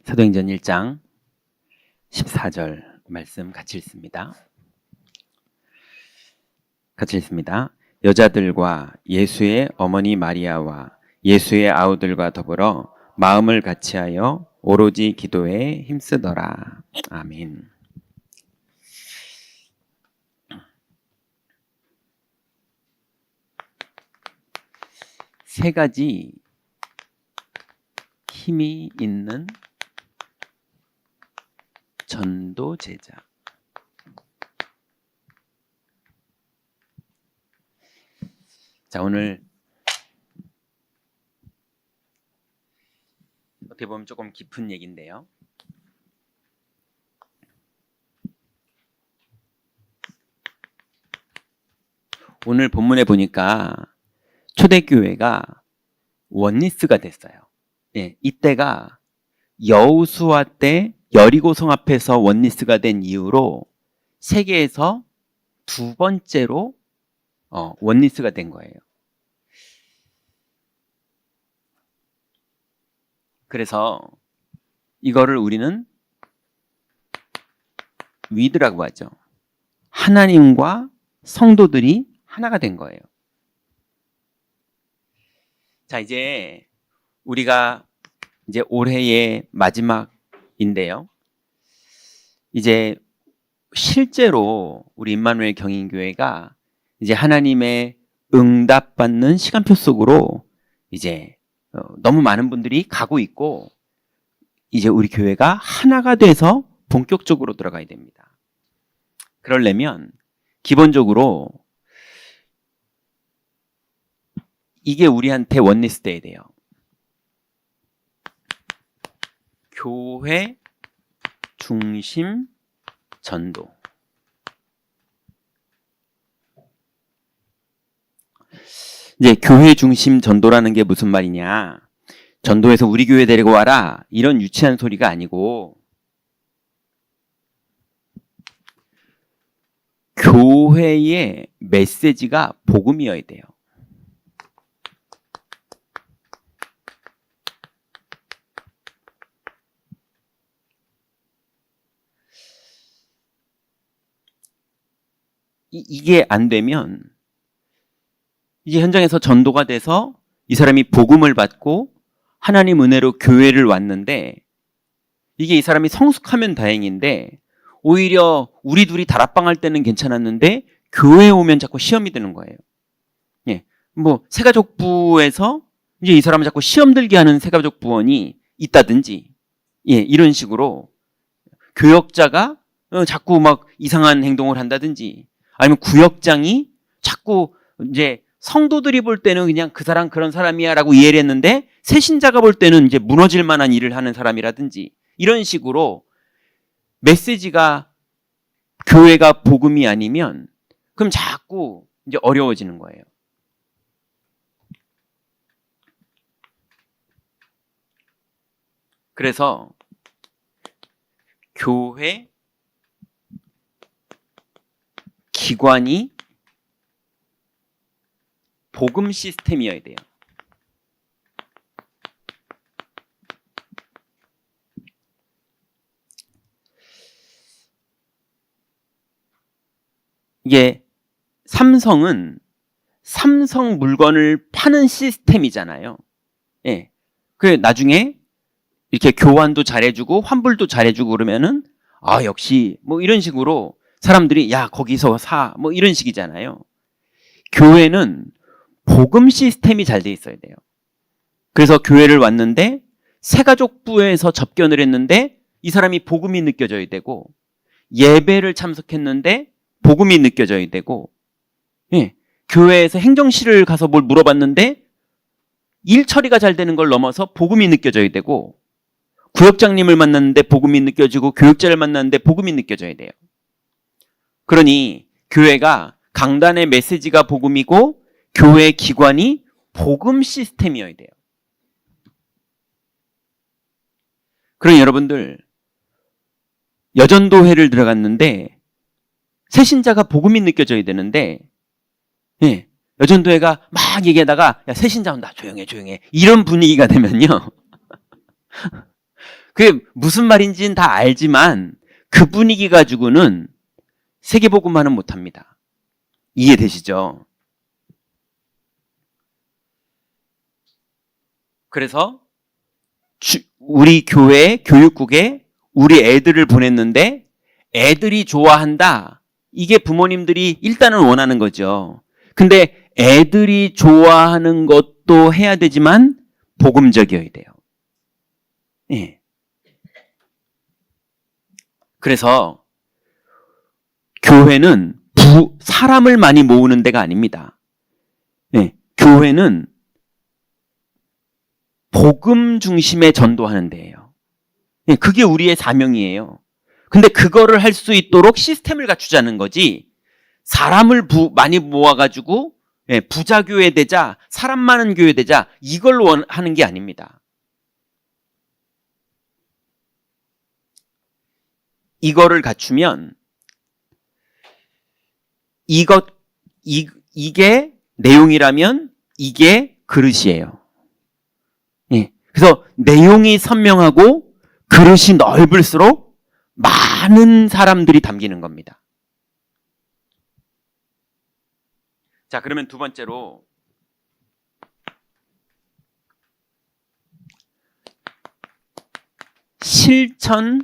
사도행전 1장 14절 말씀 같이 읽습니다. 여자들과 예수의 어머니 마리아와 예수의 아우들과 더불어 마음을 같이하여 오로지 기도에 힘쓰더라. 아멘. 세 가지 힘이 있는 전도 제자. 자, 오늘 어떻게 보면 조금 깊은 얘기인데요. 오늘 본문에 보니까 초대교회가 원리스가 됐어요. 예, 이때가 여호수아 때 여리고성 앞에서 원리스가 된 이후로 세계에서 두 번째로 원리스가 된 거예요. 그래서 이거를 우리는 위드라고 하죠. 하나님과 성도들이 하나가 된 거예요. 자, 이제 우리가 이제 올해의 마지막인데요. 이제 실제로 우리 임마누엘 경인교회가 이제 하나님의 응답받는 시간표 속으로 이제 너무 많은 분들이 가고 있고, 이제 우리 교회가 하나가 돼서 본격적으로 들어가야 됩니다. 그러려면 기본적으로 이게 우리한테 원리스 돼야 돼요. 교회 중심 전도. 이제 교회 중심 전도라는 게 무슨 말이냐? 전도해서 우리 교회 데리고 와라, 이런 유치한 소리가 아니고, 교회의 메시지가 복음이어야 돼요. 이게 안 되면 이제 현장에서 전도가 돼서 이 사람이 복음을 받고 하나님 은혜로 교회를 왔는데, 이게 이 사람이 성숙하면 다행인데 오히려 우리 둘이 다락방 할 때는 괜찮았는데 교회에 오면 자꾸 시험이 되는 거예요. 예, 뭐 새가족부에서 이제 이 사람을 자꾸 시험 들게 하는 새가족부원이 있다든지, 예, 이런 식으로 교역자가 자꾸 막 이상한 행동을 한다든지, 아니면 구역장이 자꾸 이제 성도들이 볼 때는 그냥 그 사람 그런 사람이야 라고 이해를 했는데 새신자가 볼 때는 이제 무너질 만한 일을 하는 사람이라든지, 이런 식으로 메시지가 교회가 복음이 아니면 그럼 자꾸 이제 어려워지는 거예요. 그래서 교회 기관이 복음 시스템이어야 돼요. 이게 삼성은 삼성 물건을 파는 시스템이잖아요. 예. 그 나중에 이렇게 교환도 잘해주고 환불도 잘해주고 그러면은 역시 뭐 이런 식으로 사람들이 야 거기서 사 뭐 이런 식이잖아요. 교회는 복음 시스템이 잘 돼 있어야 돼요. 그래서 교회를 왔는데 새가족부에서 접견을 했는데 이 사람이 복음이 느껴져야 되고, 예배를 참석했는데 복음이 느껴져야 되고, 예, 교회에서 행정실을 가서 뭘 물어봤는데 일 처리가 잘 되는 걸 넘어서 복음이 느껴져야 되고, 구역장님을 만났는데 복음이 느껴지고 교육자를 만났는데 복음이 느껴져야 돼요. 그러니 교회가 강단의 메시지가 복음이고 교회 기관이 복음 시스템이어야 돼요. 그러니 여러분들 여전도회를 들어갔는데 새신자가 복음이 느껴져야 되는데, 예, 여전도회가 막 얘기하다가 야 새신자 온다 조용해 이런 분위기가 되면요 그게 무슨 말인지는 다 알지만 그 분위기 가지고는 세계복음화는 못합니다. 이해되시죠? 그래서 우리 교회 교육국에 우리 애들을 보냈는데 애들이 좋아한다. 이게 부모님들이 일단은 원하는 거죠. 근데 애들이 좋아하는 것도 해야 되지만 복음적이어야 돼요. 예. 그래서 교회는 사람을 많이 모으는 데가 아닙니다. 예. 교회는 복음 중심에 전도하는 데예요. 예. 그게 우리의 사명이에요. 근데 그거를 할 수 있도록 시스템을 갖추자는 거지, 사람을 많이 모아가지고 예, 부자 교회 되자, 사람 많은 교회 되자, 이걸 원하는 게 아닙니다. 이거를 갖추면 이게 내용이라면 이게 그릇이에요. 예. 그래서 내용이 선명하고 그릇이 넓을수록 많은 사람들이 담기는 겁니다. 자, 그러면 두 번째로 실천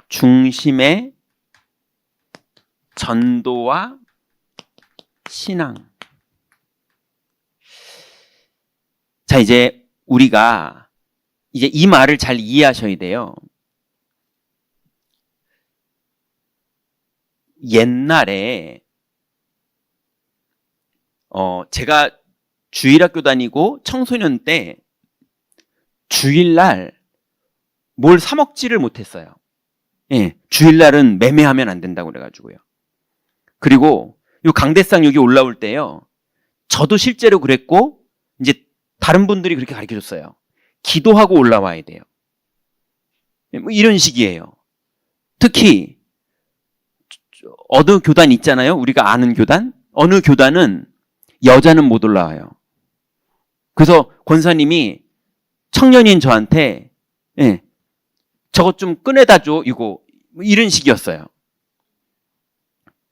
중심의 전도와 신앙. 자, 이제 우리가 이제 이 말을 잘 이해하셔야 돼요. 옛날에 제가 주일학교 다니고 청소년 때 주일날 뭘 사 먹지를 못했어요. 예, 주일날은 매매하면 안 된다고 그래가지고요. 그리고 이 강대상 여기 올라올 때요, 저도 실제로 그랬고 이제 다른 분들이 그렇게 가르쳐줬어요. 기도하고 올라와야 돼요. 뭐 이런 식이에요. 특히 어느 교단 있잖아요. 우리가 아는 교단. 어느 교단은 여자는 못 올라와요. 그래서 권사님이 청년인 저한테 예, 저것 좀 꺼내다 줘, 이거. 이런 식이었어요.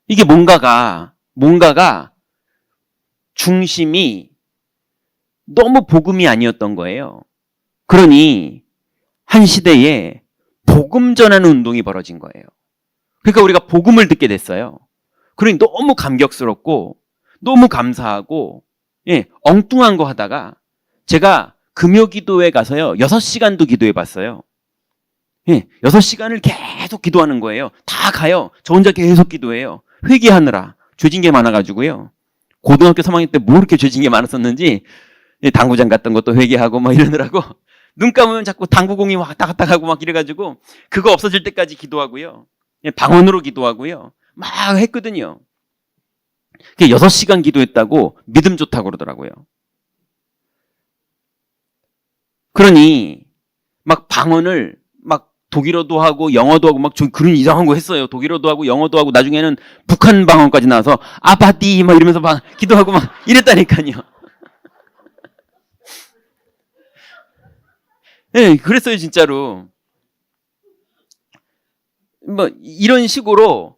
이게 뭔가가 중심이 너무 복음이 아니었던 거예요. 그러니 한 시대에 복음 전하는 운동이 벌어진 거예요. 그러니까 우리가 복음을 듣게 됐어요. 그러니 너무 감격스럽고 너무 감사하고 예, 엉뚱한 거 하다가 제가 금요기도에 가서요 6시간도 기도해 봤어요. 예, 6시간을 계속 기도하는 거예요. 다 가요. 저 혼자 계속 기도해요. 회개하느라 죄진 게 많아가지고요. 고등학교 3학년 때 뭐 이렇게 죄진 게 많았었는지 예, 당구장 갔던 것도 회개하고 막 이러느라고 눈 감으면 자꾸 당구공이 왔다 갔다 가고 막 이래가지고 그거 없어질 때까지 기도하고요. 예, 방언으로 기도하고요. 막 했거든요. 6시간 기도했다고 믿음 좋다고 그러더라고요. 그러니 막 방언을 막 독일어도 하고 영어도 하고 막 그런 이상한 거 했어요. 독일어도 하고 영어도 하고 나중에는 북한 방언까지 나와서 아바디 막 이러면서 막 기도하고 막 이랬다니까요. 네, 그랬어요 진짜로. 뭐 이런 식으로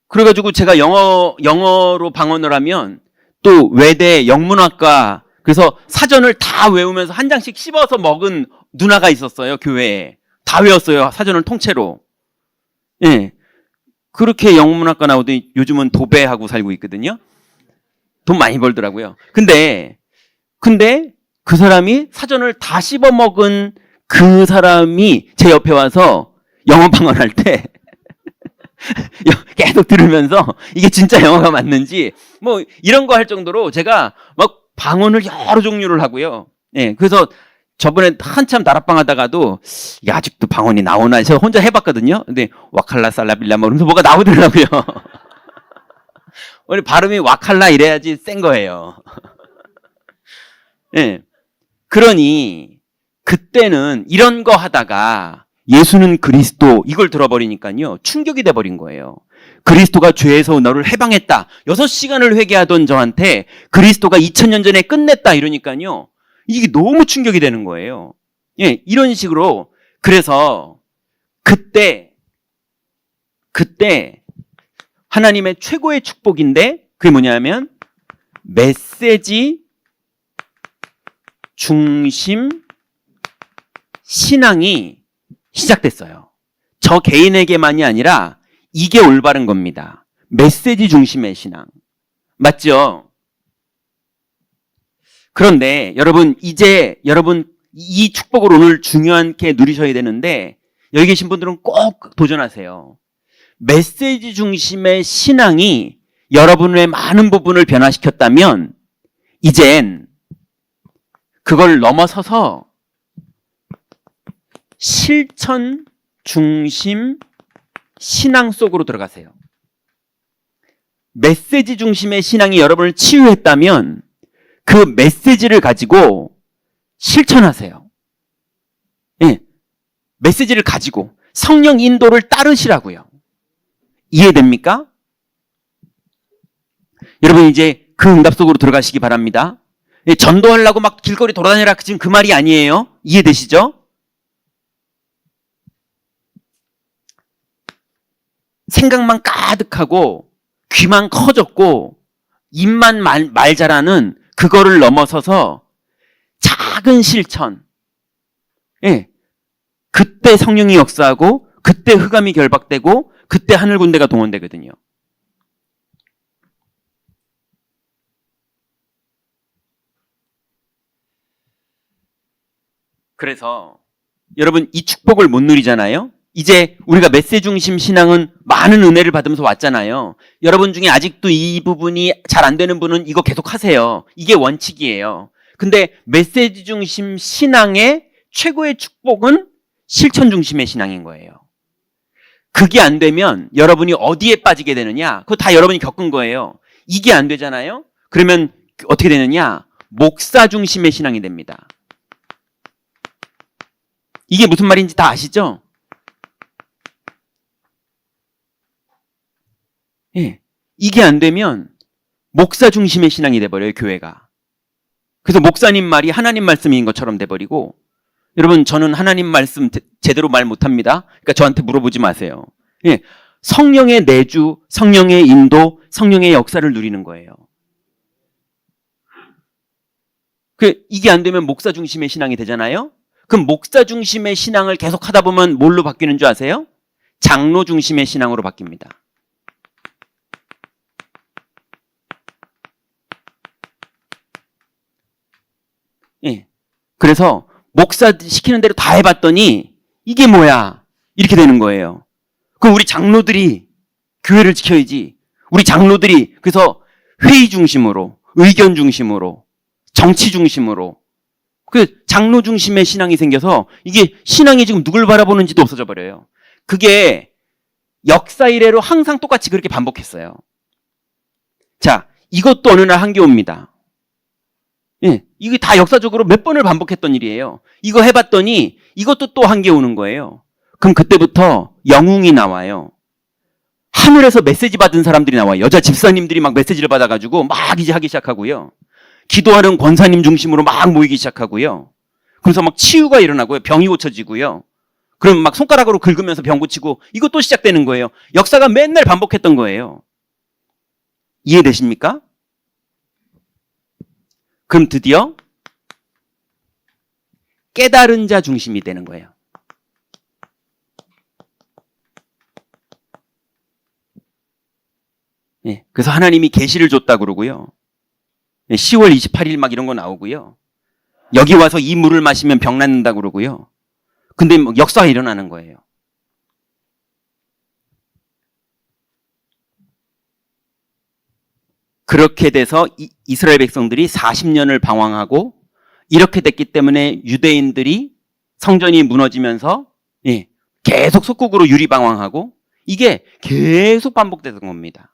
그래가지고 제가 영어로 방언을 하면 또 외대 영문학과 그래서 사전을 다 외우면서 한 장씩 씹어서 먹은 누나가 있었어요. 교회에 다 외웠어요. 사전을 통째로. 예, 그렇게 영문학과 나오더니 요즘은 도배하고 살고 있거든요. 돈 많이 벌더라고요. 근데 그 사람이 사전을 다 씹어 먹은 그 사람이 제 옆에 와서 영어 방언할 때 계속 들으면서 이게 진짜 영어가 맞는지 뭐 이런 거 할 정도로 제가 막 방언을 여러 종류를 하고요. 예, 그래서 저번에 한참 다락방 하다가도 이게 아직도 방언이 나오나 해서 혼자 해봤거든요. 근데 와칼라 살라빌라 뭐 이러면서 뭐가 나오더라고요. 원래 발음이 와칼라 이래야지 센 거예요. 예, 그러니 그때는 이런 거 하다가 예수는 그리스도 이걸 들어버리니까요 충격이 돼버린 거예요. 그리스도가 죄에서 너를 해방했다. 6시간을 회개하던 저한테 그리스도가 2000년 전에 끝냈다 이러니까요 이게 너무 충격이 되는 거예요. 예, 이런 식으로 그래서 그때 하나님의 최고의 축복인데 그게 뭐냐면 메시지 중심 신앙이 시작됐어요. 저 개인에게만이 아니라 이게 올바른 겁니다. 메시지 중심의 신앙. 맞죠? 그런데 여러분 이 축복을 오늘 중요하게 누리셔야 되는데 여기 계신 분들은 꼭 도전하세요. 메시지 중심의 신앙이 여러분의 많은 부분을 변화시켰다면 이젠 그걸 넘어서서 실천 중심 신앙 속으로 들어가세요. 메시지 중심의 신앙이 여러분을 치유했다면 그 메시지를 가지고 실천하세요. 예, 메시지를 가지고 성령 인도를 따르시라고요. 이해됩니까? 여러분 이제 그 응답 속으로 들어가시기 바랍니다. 예, 전도하려고 막 길거리 돌아다니라 지금 그 말이 아니에요. 이해되시죠? 생각만 가득하고 귀만 커졌고 입만 말 잘하는 그거를 넘어서서 작은 실천. 예. 그때 성령이 역사하고 그때 흑암이 결박되고 그때 하늘 군대가 동원되거든요. 그래서 여러분 이 축복을 못 누리잖아요. 이제 우리가 메시지 중심 신앙은 많은 은혜를 받으면서 왔잖아요. 여러분 중에 아직도 이 부분이 잘 안 되는 분은 이거 계속 하세요. 이게 원칙이에요. 근데 메시지 중심 신앙의 최고의 축복은 실천 중심의 신앙인 거예요. 그게 안 되면 여러분이 어디에 빠지게 되느냐? 그거 다 여러분이 겪은 거예요. 이게 안 되잖아요. 그러면 어떻게 되느냐? 목사 중심의 신앙이 됩니다. 이게 무슨 말인지 다 아시죠? 예, 이게 안 되면 목사 중심의 신앙이 돼버려요, 교회가. 그래서 목사님 말이 하나님 말씀인 것처럼 돼버리고, 여러분 저는 하나님 말씀 제대로 말 못합니다. 그러니까 저한테 물어보지 마세요. 예, 성령의 내주, 성령의 인도, 성령의 역사를 누리는 거예요. 이게 안 되면 목사 중심의 신앙이 되잖아요. 그럼 목사 중심의 신앙을 계속 하다 보면 뭘로 바뀌는 줄 아세요? 장로 중심의 신앙으로 바뀝니다. 예. 그래서 목사 시키는 대로 다 해봤더니 이게 뭐야? 이렇게 되는 거예요. 그럼 우리 장로들이 교회를 지켜야지. 우리 장로들이 그래서 회의 중심으로, 의견 중심으로, 정치 중심으로 그 장로 중심의 신앙이 생겨서 이게 신앙이 지금 누굴 바라보는지도 없어져 버려요. 그게 역사 이래로 항상 똑같이 그렇게 반복했어요. 자, 이것도 어느 날 한계 옵니다. 예, 이게 다 역사적으로 몇 번을 반복했던 일이에요. 이거 해봤더니 이것도 또 한계 오는 거예요. 그럼 그때부터 영웅이 나와요. 하늘에서 메시지 받은 사람들이 나와요. 여자 집사님들이 막 메시지를 받아가지고 막 이제 하기 시작하고요. 기도하는 권사님 중심으로 막 모이기 시작하고요. 그래서 막 치유가 일어나고요. 병이 고쳐지고요. 그럼 막 손가락으로 긁으면서 병 고치고 이것도 시작되는 거예요. 역사가 맨날 반복했던 거예요. 이해되십니까? 그럼 드디어 깨달은 자 중심이 되는 거예요. 예, 그래서 하나님이 계시를 줬다 그러고요. 10월 28일 막 이런 거 나오고요. 여기 와서 이 물을 마시면 병 낫는다 그러고요. 근데 뭐 역사가 일어나는 거예요. 그렇게 돼서 이스라엘 백성들이 40년을 방황하고 이렇게 됐기 때문에 유대인들이 성전이 무너지면서 예, 계속 속국으로 유리방황하고 이게 계속 반복되는 겁니다.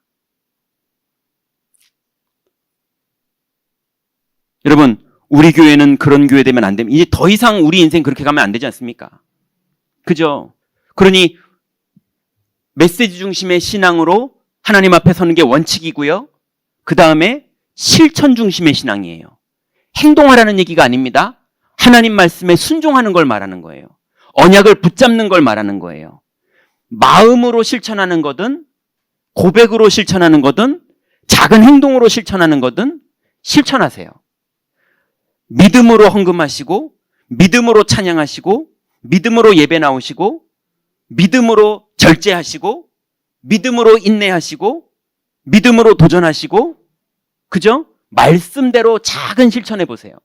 여러분, 우리 교회는 그런 교회 되면 안 됩니다. 이제 더 이상 우리 인생 그렇게 가면 안 되지 않습니까? 그죠? 그러니 메시지 중심의 신앙으로 하나님 앞에 서는 게 원칙이고요. 그 다음에 실천 중심의 신앙이에요. 행동하라는 얘기가 아닙니다. 하나님 말씀에 순종하는 걸 말하는 거예요. 언약을 붙잡는 걸 말하는 거예요. 마음으로 실천하는 거든 고백으로 실천하는 거든 작은 행동으로 실천하는 거든 실천하세요. 믿음으로 헌금하시고 믿음으로 찬양하시고 믿음으로 예배 나오시고 믿음으로 절제하시고 믿음으로 인내하시고 믿음으로 도전하시고 그죠? 말씀대로 작은 실천해 보세요.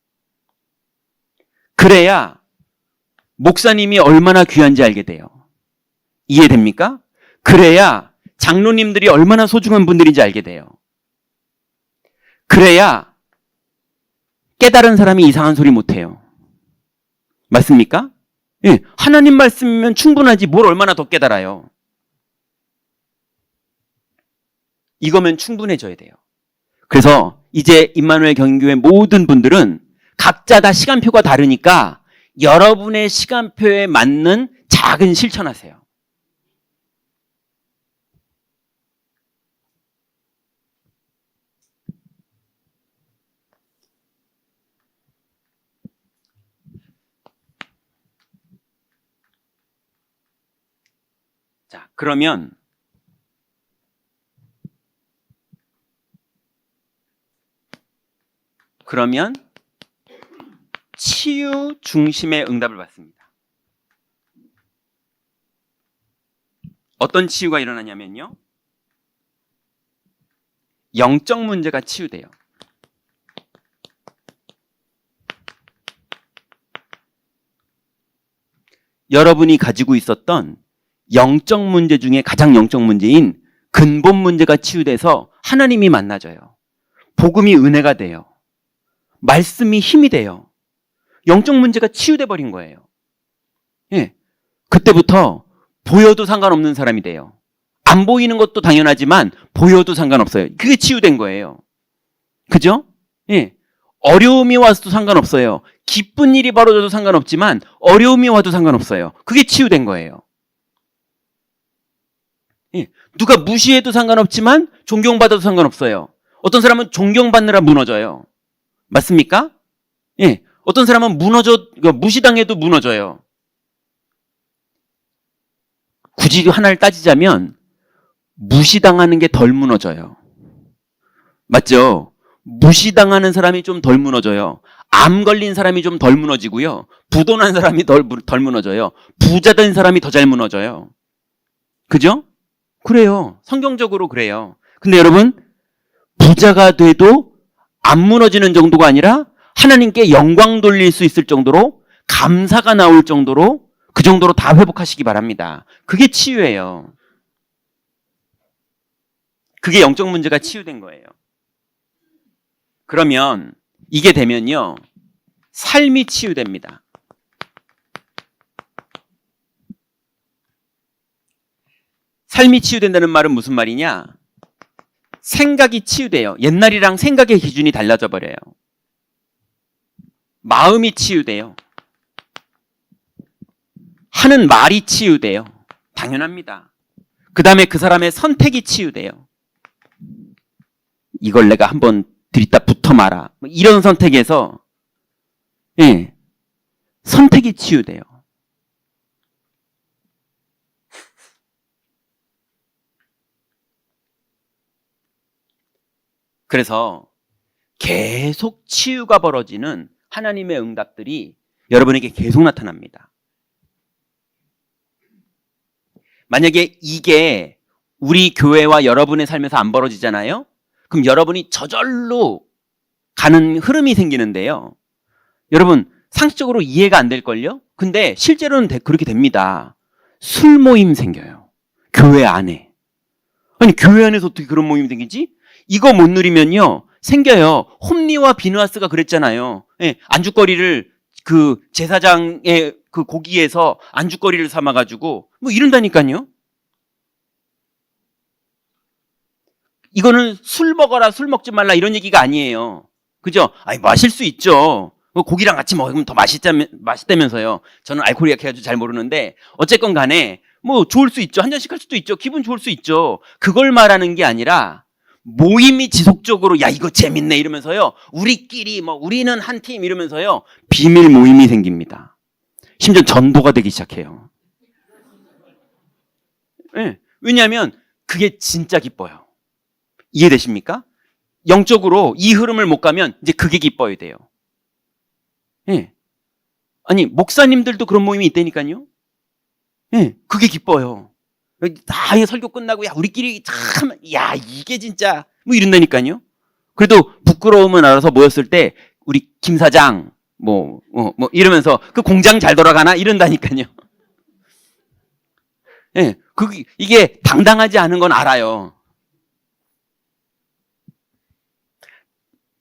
그래야 목사님이 얼마나 귀한지 알게 돼요. 이해됩니까? 그래야 장로님들이 얼마나 소중한 분들인지 알게 돼요. 그래야 깨달은 사람이 이상한 소리 못해요. 맞습니까? 예, 하나님 말씀이면 충분하지 뭘 얼마나 더 깨달아요. 이거면 충분해져야 돼요. 그래서 이제 임마누엘 경인교회 모든 분들은 각자 다 시간표가 다르니까 여러분의 시간표에 맞는 작은 실천하세요. 자, 그러면 치유 중심의 응답을 받습니다. 어떤 치유가 일어나냐면요. 영적 문제가 치유돼요. 여러분이 가지고 있었던 영적 문제 중에 가장 영적 문제인 근본 문제가 치유돼서 하나님이 만나져요. 복음이 은혜가 돼요. 말씀이 힘이 돼요. 영적 문제가 치유돼 버린 거예요. 예. 그때부터 보여도 상관없는 사람이 돼요. 안 보이는 것도 당연하지만 보여도 상관없어요. 그게 치유된 거예요. 그죠? 예. 어려움이 와도 상관없어요. 기쁜 일이 벌어져도 상관없지만 어려움이 와도 상관없어요. 그게 치유된 거예요. 예. 누가 무시해도 상관없지만 존경받아도 상관없어요. 어떤 사람은 존경받느라 무너져요. 맞습니까? 예. 어떤 사람은 무시당해도 무너져요. 굳이 하나를 따지자면 무시당하는 게 덜 무너져요. 맞죠? 무시당하는 사람이 좀 덜 무너져요. 암 걸린 사람이 좀 덜 무너지고요. 부도난 사람이 덜 무너져요. 부자 된 사람이 더 잘 무너져요. 그죠? 그래요. 성경적으로 그래요. 근데 여러분, 부자가 돼도 안 무너지는 정도가 아니라 하나님께 영광 돌릴 수 있을 정도로 감사가 나올 정도로 그 정도로 다 회복하시기 바랍니다. 그게 치유예요. 그게 영적 문제가 치유된 거예요. 그러면 이게 되면요. 삶이 치유됩니다. 삶이 치유된다는 말은 무슨 말이냐? 생각이 치유돼요. 옛날이랑 생각의 기준이 달라져 버려요. 마음이 치유돼요. 하는 말이 치유돼요. 당연합니다. 그 다음에 그 사람의 선택이 치유돼요. 이걸 내가 한번 들이다 붙어 마라. 이런 선택에서 예, 선택이 치유돼요. 그래서 계속 치유가 벌어지는 하나님의 응답들이 여러분에게 계속 나타납니다. 만약에 이게 우리 교회와 여러분의 삶에서 안 벌어지잖아요? 그럼 여러분이 저절로 가는 흐름이 생기는데요. 여러분, 상식적으로 이해가 안 될걸요? 근데 실제로는 그렇게 됩니다. 술 모임 생겨요. 교회 안에. 아니, 교회 안에서 어떻게 그런 모임이 생기지? 이거 못 누리면요. 생겨요. 홈리와 비누아스가 그랬잖아요. 예, 안주거리를 그 제사장의 그 고기에서 안주거리를 삼아가지고 뭐 이런다니까요. 이거는 술 먹어라, 술 먹지 말라 이런 얘기가 아니에요. 그죠? 아니, 마실 수 있죠. 고기랑 같이 먹으면 더 맛있다면서요. 저는 알코올 약해가지고 잘 모르는데 어쨌건 간에 뭐 좋을 수 있죠. 한 잔씩 할 수도 있죠. 기분 좋을 수 있죠. 그걸 말하는 게 아니라 모임이 지속적으로 야 이거 재밌네 이러면서요. 우리끼리 뭐 우리는 한 팀 이러면서요. 비밀 모임이 생깁니다. 심지어 전도가 되기 시작해요. 네. 왜냐하면 그게 진짜 기뻐요. 이해되십니까? 영적으로 이 흐름을 못 가면 이제 그게 기뻐야 돼요. 네. 아니 목사님들도 그런 모임이 있다니까요. 네. 그게 기뻐요. 다 설교 끝나고 야 우리끼리 참 야 이게 진짜 뭐 이런다니까요. 그래도 부끄러움은 알아서 모였을 때 우리 김 사장 뭐 이러면서 그 공장 잘 돌아가나 이런다니까요. 예, 네, 이게 당당하지 않은 건 알아요.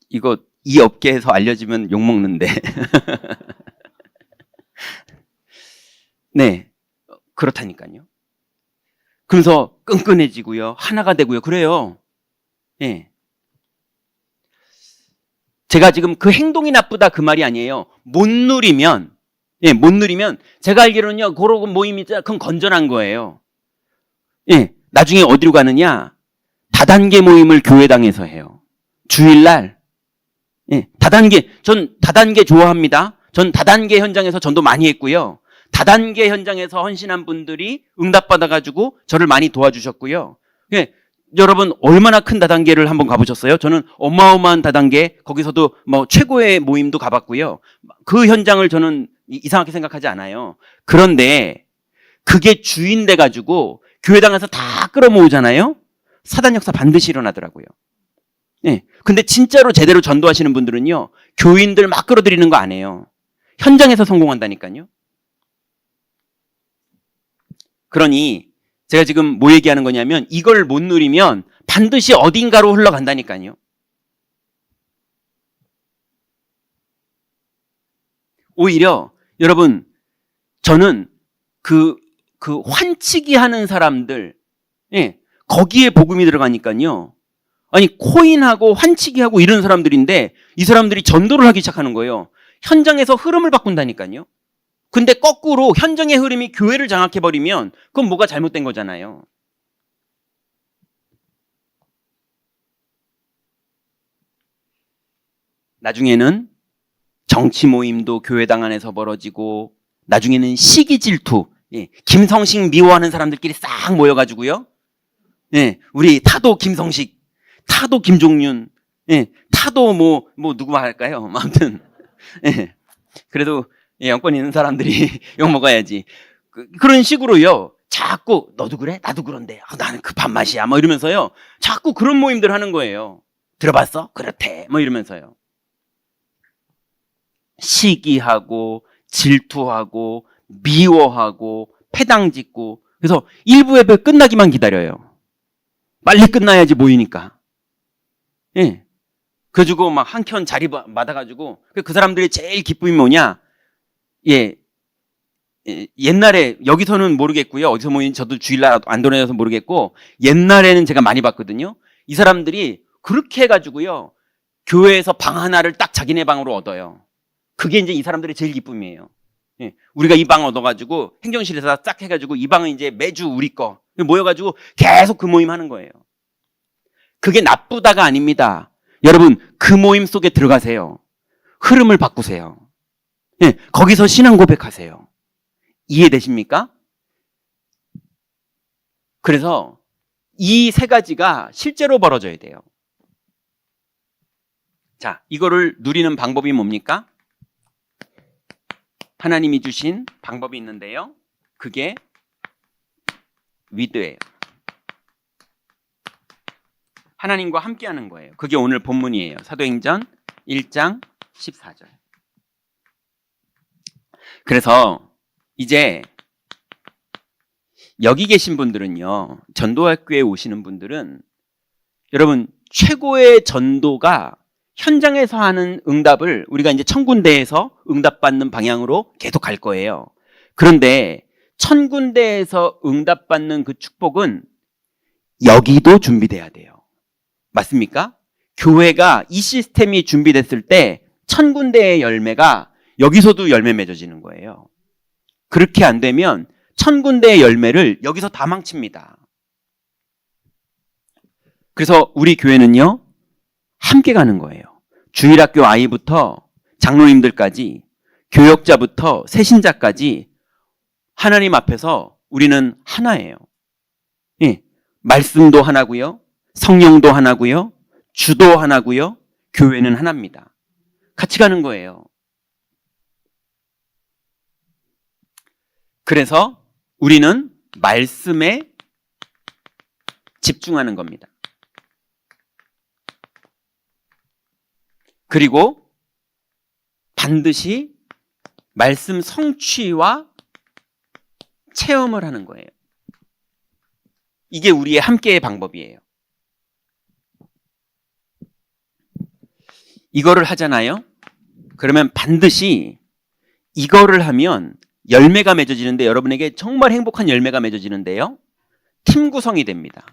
이거 이 업계에서 알려지면 욕 먹는데. 네, 그렇다니까요. 그래서 끈끈해지고요, 하나가 되고요, 그래요. 예. 네. 제가 지금 그 행동이 나쁘다 그 말이 아니에요. 못 누리면, 예, 못 누리면 제가 알기로는요, 그런 모임이 그건 건전한 거예요. 예, 나중에 어디로 가느냐? 다단계 모임을 교회당에서 해요. 주일날. 예, 전 다단계 좋아합니다. 전 다단계 현장에서 전도 많이 했고요. 다단계 현장에서 헌신한 분들이 응답받아가지고 저를 많이 도와주셨고요. 예, 여러분 얼마나 큰 다단계를 한번 가보셨어요? 저는 어마어마한 다단계, 거기서도 뭐 최고의 모임도 가봤고요. 그 현장을 저는 이상하게 생각하지 않아요. 그런데 그게 주인 돼가지고 교회당에서 다 끌어모으잖아요. 사단 역사 반드시 일어나더라고요. 예. 근데 진짜로 제대로 전도하시는 분들은요, 교인들 막 끌어들이는 거 안 해요. 현장에서 성공한다니까요. 그러니 제가 지금 뭐 얘기하는 거냐면 이걸 못 누리면 반드시 어딘가로 흘러간다니까요. 오히려 여러분 저는 그 환치기 하는 사람들, 예, 거기에 복음이 들어가니까요. 아니 코인하고 환치기하고 이런 사람들인데 이 사람들이 전도를 하기 시작하는 거예요. 현장에서 흐름을 바꾼다니까요. 근데 거꾸로 현장의 흐름이 교회를 장악해버리면 그건 뭐가 잘못된 거잖아요. 나중에는 정치 모임도 교회당 안에서 벌어지고 나중에는 시기 질투, 예, 김성식 미워하는 사람들끼리 싹 모여가지고요. 예, 우리 타도 김성식, 타도 김종윤, 예, 타도 뭐 누구 할까요? 아무튼 예, 그래도 예, 영권 있는 사람들이 욕 먹어야지. 그런 식으로요. 자꾸 너도 그래? 나도 그런데 나는 그 밥맛이야. 뭐 이러면서요. 자꾸 그런 모임들 하는 거예요. 들어봤어? 그렇대. 뭐 이러면서요. 시기하고 질투하고 미워하고 패당짓고 그래서 일부 예배 끝나기만 기다려요. 빨리 끝나야지 모이니까. 예. 그래가지고 막 한켠 자리 받아가지고 그 사람들이 제일 기쁨이 뭐냐? 예. 옛날에 여기서는 모르겠고요. 어디서 모인 저도 주일날 안 돌아다녀서 모르겠고 옛날에는 제가 많이 봤거든요. 이 사람들이 그렇게 해가지고요. 교회에서 방 하나를 딱 자기네 방으로 얻어요. 그게 이제 이 사람들의 제일 기쁨이에요. 예. 우리가 이 방 얻어가지고 행정실에서 딱 해가지고 이 방은 이제 매주 우리 거 모여가지고 계속 그 모임 하는 거예요. 그게 나쁘다가 아닙니다. 여러분 그 모임 속에 들어가세요. 흐름을 바꾸세요. 예. 거기서 신앙 고백하세요. 이해되십니까? 그래서 이 세 가지가 실제로 벌어져야 돼요. 자, 이거를 누리는 방법이 뭡니까? 하나님이 주신 방법이 있는데요. 그게 위드예요. 하나님과 함께하는 거예요. 그게 오늘 본문이에요. 사도행전 1장 14절. 그래서 이제 여기 계신 분들은요. 전도학교에 오시는 분들은 여러분 최고의 전도가 현장에서 하는 응답을 우리가 이제 천군대에서 응답받는 방향으로 계속 갈 거예요. 그런데 천군대에서 응답받는 그 축복은 여기도 준비돼야 돼요. 맞습니까? 교회가 이 시스템이 준비됐을 때 천군대의 열매가 여기서도 열매 맺어지는 거예요. 그렇게 안 되면 천군대의 열매를 여기서 다 망칩니다. 그래서 우리 교회는요, 함께 가는 거예요. 주일학교 아이부터 장로님들까지 교역자부터 새신자까지 하나님 앞에서 우리는 하나예요. 예, 말씀도 하나고요. 성령도 하나고요. 주도 하나고요. 교회는 하나입니다. 같이 가는 거예요. 그래서 우리는 말씀에 집중하는 겁니다. 그리고 반드시 말씀 성취와 체험을 하는 거예요. 이게 우리의 함께의 방법이에요. 이거를 하잖아요. 그러면 반드시 이거를 하면 열매가 맺어지는데 여러분에게 정말 행복한 열매가 맺어지는데요. 팀 구성이 됩니다.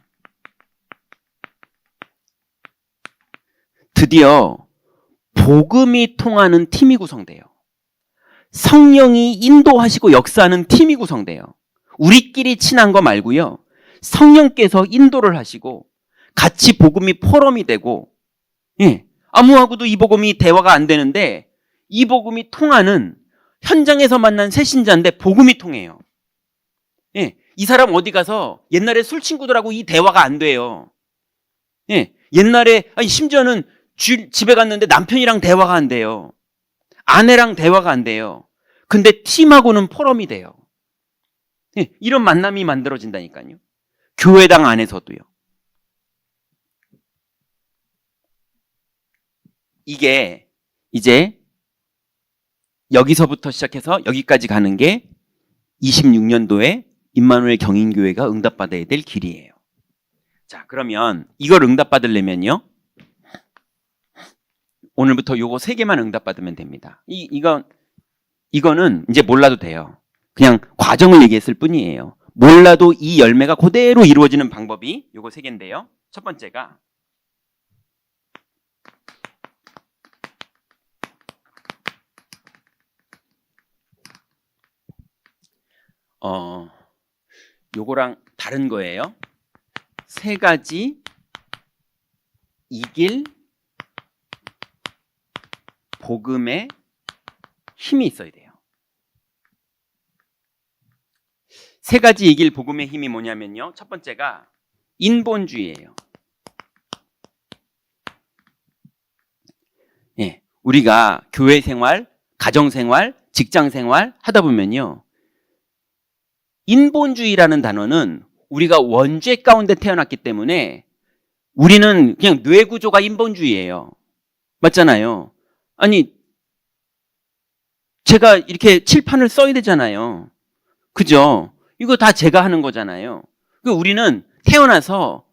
드디어 복음이 통하는 팀이 구성돼요. 성령이 인도하시고 역사하는 팀이 구성돼요. 우리끼리 친한 거 말고요. 성령께서 인도를 하시고 같이 복음이 포럼이 되고, 예, 아무하고도 이 복음이 대화가 안 되는데 이 복음이 통하는, 현장에서 만난 새신자인데 복음이 통해요. 예, 이 사람 어디 가서 옛날에 술 친구들하고 이 대화가 안 돼요. 예, 옛날에, 아니 심지어는 집에 갔는데 남편이랑 대화가 안 돼요. 아내랑 대화가 안 돼요. 근데 팀하고는 포럼이 돼요. 예, 이런 만남이 만들어진다니까요. 교회당 안에서도요. 이게 이제 여기서부터 시작해서 여기까지 가는 게 26년도에 임마누엘 경인교회가 응답받아야 될 길이에요. 자, 그러면 이걸 응답받으려면요, 오늘부터 요거 3개만 응답받으면 됩니다. 이거는 이제 몰라도 돼요. 그냥 과정을 얘기했을 뿐이에요. 몰라도 이 열매가 그대로 이루어지는 방법이 요거 3개인데요. 첫 번째가 요거랑 다른 거예요. 3가지 이길 복음의 힘이 있어야 돼요. 3가지 이길 복음의 힘이 뭐냐면요. 첫 번째가 인본주의예요. 예, 우리가 교회 생활, 가정 생활, 직장 생활 하다 보면요, 인본주의라는 단어는 우리가 원죄 가운데 태어났기 때문에 우리는 그냥 뇌구조가 인본주의예요. 맞잖아요. 아니, 제가 이렇게 칠판을 써야 되잖아요. 그죠? 이거 다 제가 하는 거잖아요. 우리는 태어나서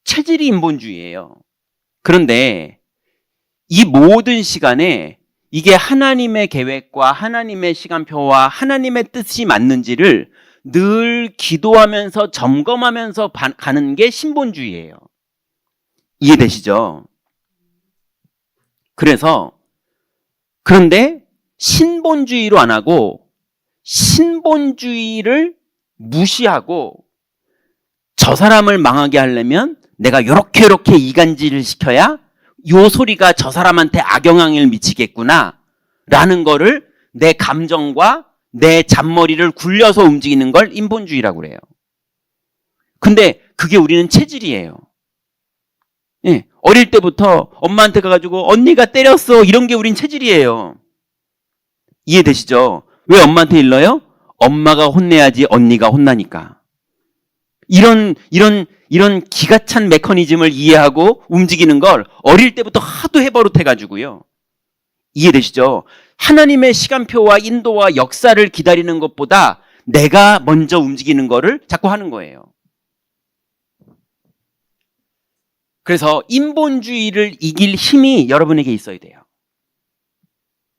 체질이 인본주의예요. 그런데 이 모든 시간에 이게 하나님의 계획과 하나님의 시간표와 하나님의 뜻이 맞는지를 늘 기도하면서 점검하면서 가는 게 신본주의예요. 이해되시죠? 그런데 신본주의로 안 하고 신본주의를 무시하고 저 사람을 망하게 하려면 내가 요렇게 이간질을 시켜야 요 소리가 저 사람한테 악영향을 미치겠구나 라는 거를 내 감정과 내 잔머리를 굴려서 움직이는 걸 인본주의라고 그래요. 근데 그게 우리는 체질이에요. 예, 어릴 때부터 엄마한테 가가지고 언니가 때렸어 이런 게 우린 체질이에요. 이해되시죠? 왜 엄마한테 일러요? 엄마가 혼내야지 언니가 혼나니까. 이런 기가 찬 메커니즘을 이해하고 움직이는 걸 어릴 때부터 하도 해버릇해가지고요. 이해되시죠? 하나님의 시간표와 인도와 역사를 기다리는 것보다 내가 먼저 움직이는 거를 자꾸 하는 거예요. 그래서 인본주의를 이길 힘이 여러분에게 있어야 돼요.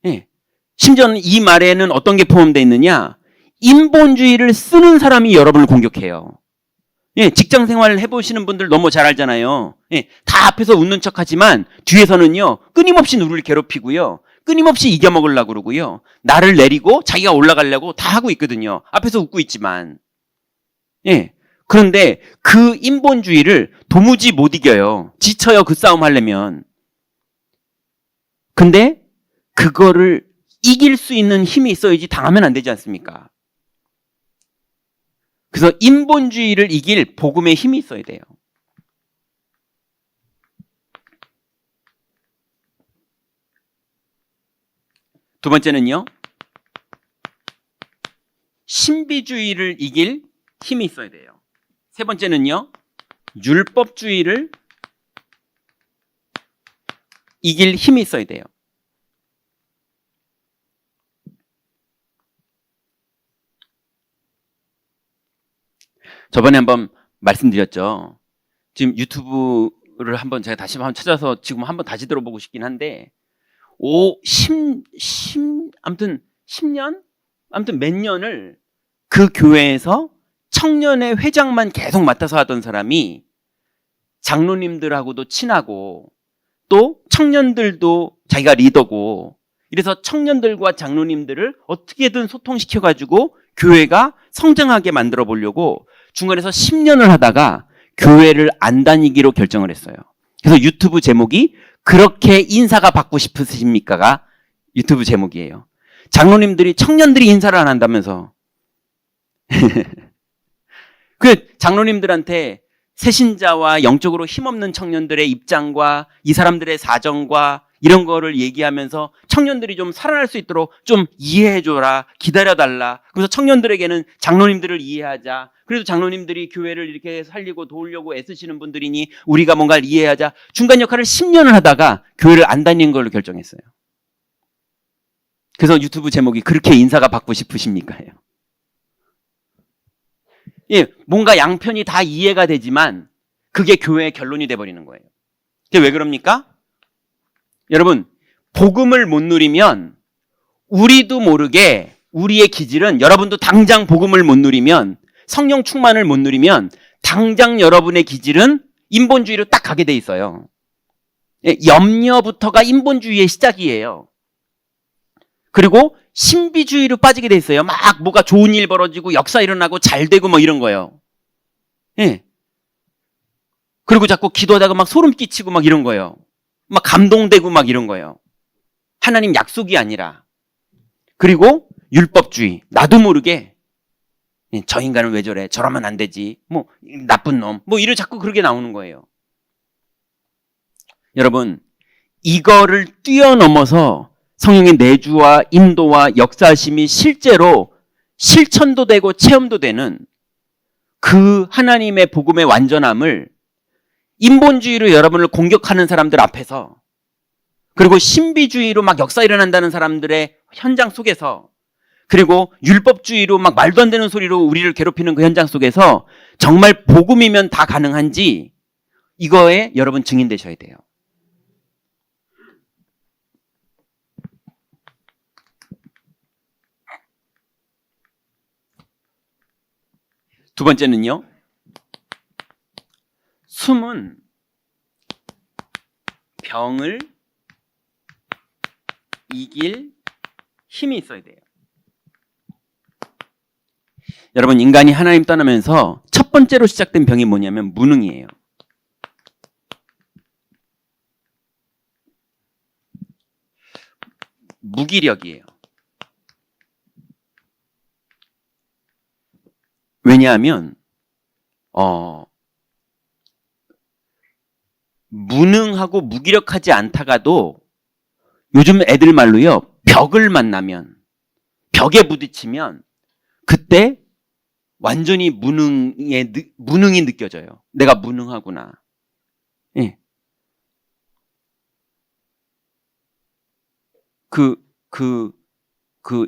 예. 심지어는 이 말에는 어떤 게 포함되어 있느냐? 인본주의를 쓰는 사람이 여러분을 공격해요. 예, 직장 생활을 해보시는 분들 너무 잘 알잖아요. 예, 다 앞에서 웃는 척 하지만 뒤에서는요, 끊임없이 누를 괴롭히고요, 끊임없이 이겨먹으려고 그러고요, 나를 내리고 자기가 올라가려고 다 하고 있거든요. 앞에서 웃고 있지만. 예. 그런데 그 인본주의를 도무지 못 이겨요. 지쳐요, 그 싸움 하려면. 근데 그거를 이길 수 있는 힘이 있어야지 당하면 안 되지 않습니까? 그래서 인본주의를 이길 복음의 힘이 있어야 돼요. 두 번째는요, 신비주의를 이길 힘이 있어야 돼요. 세 번째는요, 율법주의를 이길 힘이 있어야 돼요. 저번에 한번 말씀드렸죠. 지금 유튜브를 한번 제가 다시 한번 찾아서 지금 한번 다시 들어보고 싶긴 한데, 아무튼 10년? 아무튼 몇 년을 그 교회에서 청년의 회장만 계속 맡아서 하던 사람이 장로님들하고도 친하고 또 청년들도 자기가 리더고, 이래서 청년들과 장로님들을 어떻게든 소통시켜가지고 교회가 성장하게 만들어 보려고 중간에서 10년을 하다가 교회를 안 다니기로 결정을 했어요. 그래서 유튜브 제목이 그렇게 인사가 받고 싶으십니까가 유튜브 제목이에요. 장로님들이 청년들이 인사를 안 한다면서. 그 장로님들한테 새신자와 영적으로 힘없는 청년들의 입장과 이 사람들의 사정과 이런 거를 얘기하면서 청년들이 좀 살아날 수 있도록 좀 이해해줘라, 기다려달라. 그래서 청년들에게는 장로님들을 이해하자. 그래도 장로님들이 교회를 이렇게 살리고 도우려고 애쓰시는 분들이니 우리가 뭔가를 이해하자. 중간 역할을 10년을 하다가 교회를 안 다니는 걸로 결정했어요. 그래서 유튜브 제목이 그렇게 인사가 받고 싶으십니까예요. 예, 뭔가 양편이 다 이해가 되지만 그게 교회의 결론이 돼버리는 거예요. 그게 왜 그럽니까? 여러분, 복음을 못 누리면 우리도 모르게 우리의 기질은, 여러분도 당장 복음을 못 누리면, 성령 충만을 못 누리면 당장 여러분의 기질은 인본주의로 딱 가게 돼 있어요. 예, 염려부터가 인본주의의 시작이에요. 그리고 신비주의로 빠지게 돼 있어요. 막 뭐가 좋은 일 벌어지고 역사 일어나고 잘 되고 뭐 이런 거예요. 예. 그리고 자꾸 기도하다가 막 소름 끼치고 막 이런 거예요. 막 감동되고 막 이런 거예요. 하나님 약속이 아니라. 그리고 율법주의. 나도 모르게 저 인간은 왜 저래? 저러면 안 되지. 뭐 나쁜 놈. 뭐 이런 자꾸 그렇게 나오는 거예요. 여러분, 이거를 뛰어넘어서 성령의 내주와 인도와 역사심이 실제로 실천도 되고 체험도 되는 그 하나님의 복음의 완전함을 인본주의로 여러분을 공격하는 사람들 앞에서, 그리고 신비주의로 막 역사 일어난다는 사람들의 현장 속에서, 그리고 율법주의로 막 말도 안 되는 소리로 우리를 괴롭히는 그 현장 속에서 정말 복음이면 다 가능한지 이거에 여러분 증인 되셔야 돼요. 두 번째는요, 숨은 병을 이길 힘이 있어야 돼요. 여러분, 인간이 하나님 떠나면서 첫 번째로 시작된 병이 뭐냐면 무능이에요. 무기력이에요. 왜냐하면 무능하고 무기력하지 않다가도 요즘 애들 말로요, 벽을 만나면, 벽에 부딪히면 그때 완전히 무능이 느껴져요. 내가 무능하구나. 예.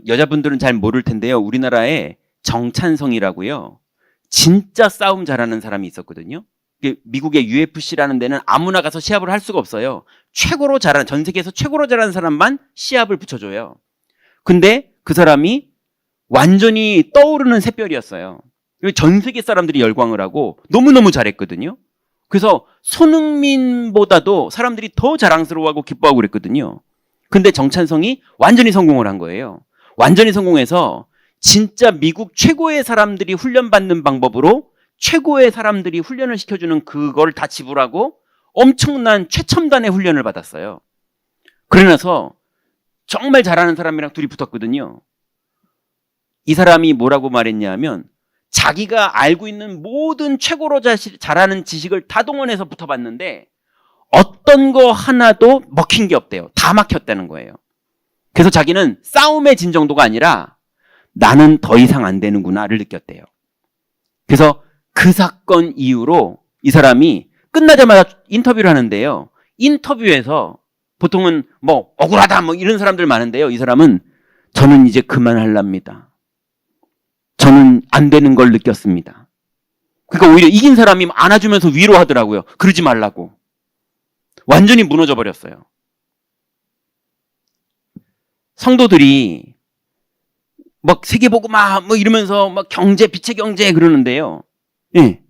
여자분들은 잘 모를 텐데요. 우리나라에 정찬성이라고요, 진짜 싸움 잘하는 사람이 있었거든요. 미국의 UFC라는 데는 아무나 가서 시합을 할 수가 없어요. 최고로 잘하는, 전 세계에서 최고로 잘하는 사람만 시합을 붙여줘요. 근데 그 사람이 완전히 떠오르는 샛별이었어요. 전 세계 사람들이 열광을 하고 너무너무 잘했거든요. 그래서 손흥민보다도 사람들이 더 자랑스러워하고 기뻐하고 그랬거든요. 근데 정찬성이 완전히 성공을 한 거예요. 완전히 성공해서 진짜 미국 최고의 사람들이 훈련받는 방법으로 최고의 사람들이 훈련을 시켜주는 그걸 다 지불하고 엄청난 최첨단의 훈련을 받았어요. 그러나서 정말 잘하는 사람이랑 둘이 붙었거든요. 이 사람이 뭐라고 말했냐면 자기가 알고 있는 모든 최고로 잘하는 지식을 다 동원해서 붙어봤는데 어떤 거 하나도 먹힌 게 없대요. 다 막혔다는 거예요. 그래서 자기는 싸움에 진 정도가 아니라 나는 더 이상 안 되는구나를 느꼈대요. 그래서 그 사건 이후로 이 사람이 끝나자마자 인터뷰를 하는데요. 인터뷰에서 보통은 뭐 억울하다 뭐 이런 사람들 많은데요. 이 사람은 저는 이제 그만하랍니다. 저는 안 되는 걸 느꼈습니다. 그러니까 오히려 이긴 사람이 안아주면서 위로하더라고요. 그러지 말라고. 완전히 무너져 버렸어요. 성도들이 막 세계보고 막 이러면서 막 경제, 빛의 경제 그러는데요. 예.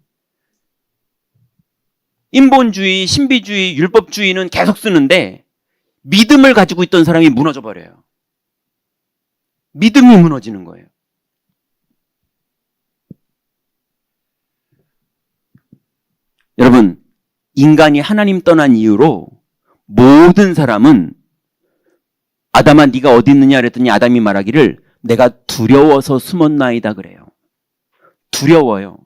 인본주의, 신비주의, 율법주의는 계속 쓰는데 믿음을 가지고 있던 사람이 무너져 버려요. 믿음이 무너지는 거예요. 여러분, 인간이 하나님 떠난 이후로 모든 사람은 아담아 네가 어디 있느냐 그랬더니 아담이 말하기를 내가 두려워서 숨었나이다 그래요. 두려워요.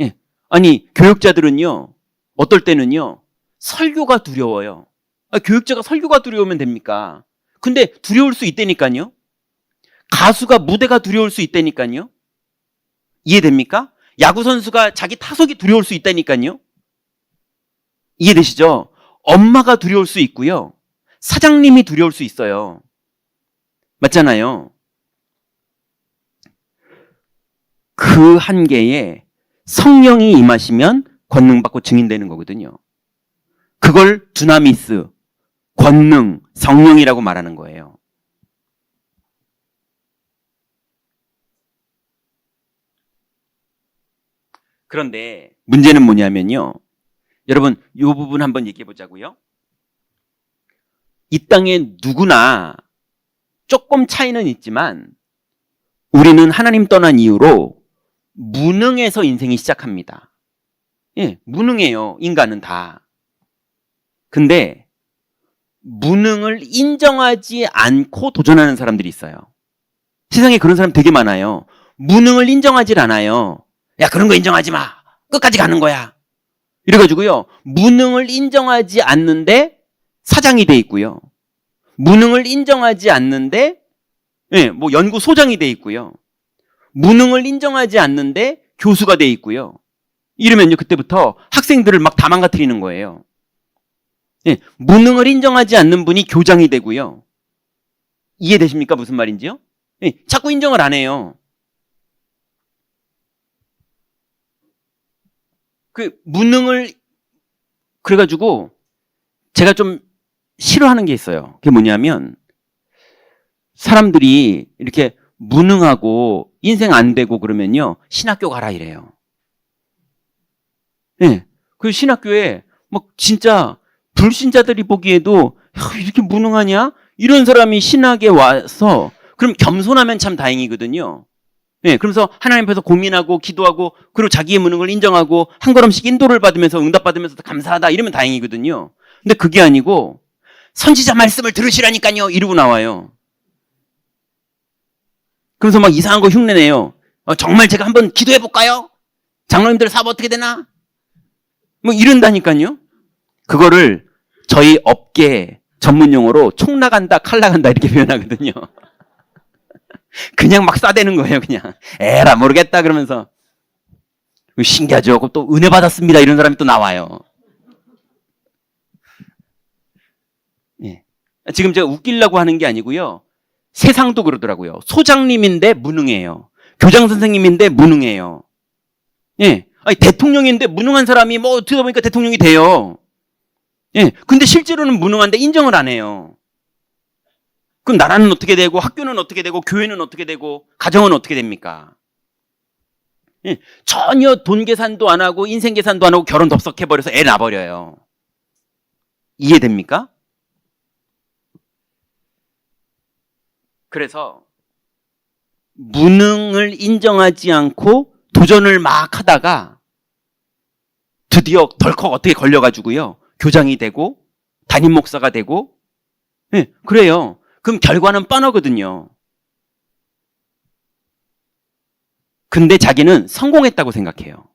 예. 아니 교육자들은요. 어떨 때는요. 설교가 두려워요. 교육자가 설교가 두려우면 됩니까? 근데 두려울 수 있다니까요. 가수가 무대가 두려울 수 있다니까요. 이해됩니까? 야구선수가 자기 타석이 두려울 수 있다니까요. 이해되시죠? 엄마가 두려울 수 있고요. 사장님이 두려울 수 있어요. 맞잖아요. 그 한계에 성령이 임하시면 권능받고 증인되는 거거든요. 그걸 두나미스, 권능, 성령이라고 말하는 거예요. 그런데 문제는 뭐냐면요. 여러분, 이 부분 한번 얘기해 보자고요. 이 땅에 누구나 조금 차이는 있지만 우리는 하나님 떠난 이후로 무능해서 인생이 시작합니다. 예, 무능해요. 인간은 다. 근데 무능을 인정하지 않고 도전하는 사람들이 있어요. 세상에 그런 사람 되게 많아요. 무능을 인정하지 않아요. 야, 그런 거 인정하지 마. 끝까지 가는 거야. 이래가지고요. 무능을 인정하지 않는데 사장이 돼 있고요. 무능을 인정하지 않는데 예, 뭐 연구소장이 돼 있고요. 무능을 인정하지 않는데 교수가 돼 있고요. 이러면요. 그때부터 학생들을 막 다 망가뜨리는 거예요. 예, 무능을 인정하지 않는 분이 교장이 되고요. 이해되십니까? 무슨 말인지요? 예, 자꾸 인정을 안 해요. 그 무능을 그래가지고 제가 좀 싫어하는 게 있어요. 그게 뭐냐면 사람들이 이렇게 무능하고 인생 안 되고 그러면요 신학교 가라 이래요. 네, 그 신학교에 막 진짜 불신자들이 보기에도 이렇게 무능하냐? 이런 사람이 신학에 와서 그럼 겸손하면 참 다행이거든요. 네, 그러면서 하나님 앞에서 고민하고 기도하고 그리고 자기의 무능을 인정하고 한 걸음씩 인도를 받으면서 응답받으면서 감사하다 이러면 다행이거든요. 근데 그게 아니고 선지자 말씀을 들으시라니까요 이러고 나와요. 그래서 막 이상한 거 흉내내요. 정말 제가 한번 기도해 볼까요? 장로님들 사업 어떻게 되나? 뭐 이런다니까요. 그거를 저희 업계 전문 용어로 총 나간다, 칼 나간다 이렇게 표현하거든요. 그냥 막 싸대는 거예요, 그냥. 에라 모르겠다 그러면서. 신기하죠. 또 은혜 받았습니다 이런 사람이 또 나와요. 예. 지금 제가 웃기려고 하는 게 아니고요. 세상도 그러더라고요. 소장님인데 무능해요. 교장 선생님인데 무능해요. 예. 아니, 대통령인데 무능한 사람이 뭐 어떻게 보니까 대통령이 돼요. 예. 근데 실제로는 무능한데 인정을 안 해요. 그럼 나라는 어떻게 되고 학교는 어떻게 되고 교회는 어떻게 되고 가정은 어떻게 됩니까? 예. 전혀 돈 계산도 안 하고 인생 계산도 안 하고 결혼 덥석해버려서 애 낳아버려요. 이해됩니까? 그래서 무능을 인정하지 않고 도전을 막 하다가 드디어 덜컥 어떻게 걸려가지고요. 교장이 되고 담임 목사가 되고 네, 그래요. 그럼 결과는 뻔하거든요. 근데 자기는 성공했다고 생각해요.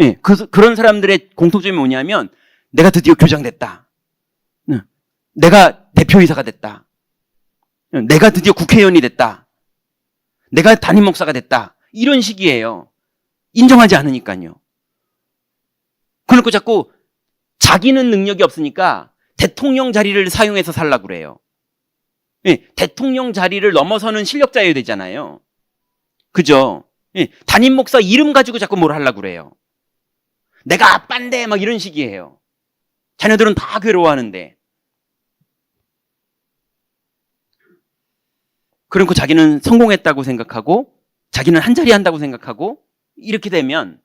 예, 그런 사람들의 공통점이 뭐냐면 내가 드디어 교장됐다. 내가 대표이사가 됐다. 내가 드디어 국회의원이 됐다. 내가 담임 목사가 됐다. 이런 식이에요. 인정하지 않으니까요. 그러니까 자꾸 자기는 능력이 없으니까 대통령 자리를 사용해서 살라고 그래요. 예, 대통령 자리를 넘어서는 실력자여야 되잖아요. 그죠? 예, 담임 목사 이름 가지고 자꾸 뭘 하려고 그래요. 내가 아빠인데 막 이런 식이에요. 자녀들은 다 괴로워하는데. 그리고 자기는 성공했다고 생각하고 자기는 한 자리 한다고 생각하고 이렇게 되면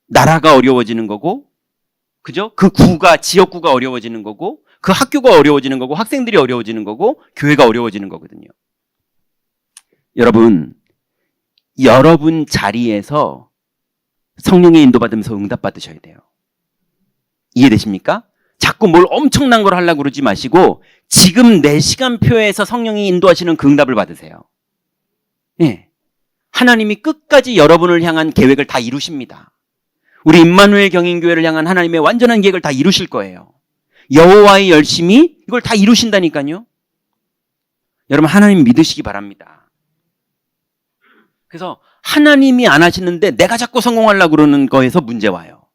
나라가 어려워지는 거고, 그죠? 그 구가, 지역구가 어려워지는 거고, 그 학교가 어려워지는 거고, 학생들이 어려워지는 거고, 교회가 어려워지는 거거든요. 여러분 자리에서 성령의 인도받으면서 응답받으셔야 돼요. 이해되십니까? 자꾸 뭘 엄청난 걸 하려고 그러지 마시고 지금 내 시간표에서 성령이 인도하시는 그 응답을 받으세요. 예. 하나님이 끝까지 여러분을 향한 계획을 다 이루십니다. 우리 임마누엘 경인교회를 향한 하나님의 완전한 계획을 다 이루실 거예요. 여호와의 열심히 이걸 다 이루신다니까요. 여러분 하나님 믿으시기 바랍니다. 그래서 하나님이 안 하시는데 내가 자꾸 성공하려고 그러는 거에서 문제 와요.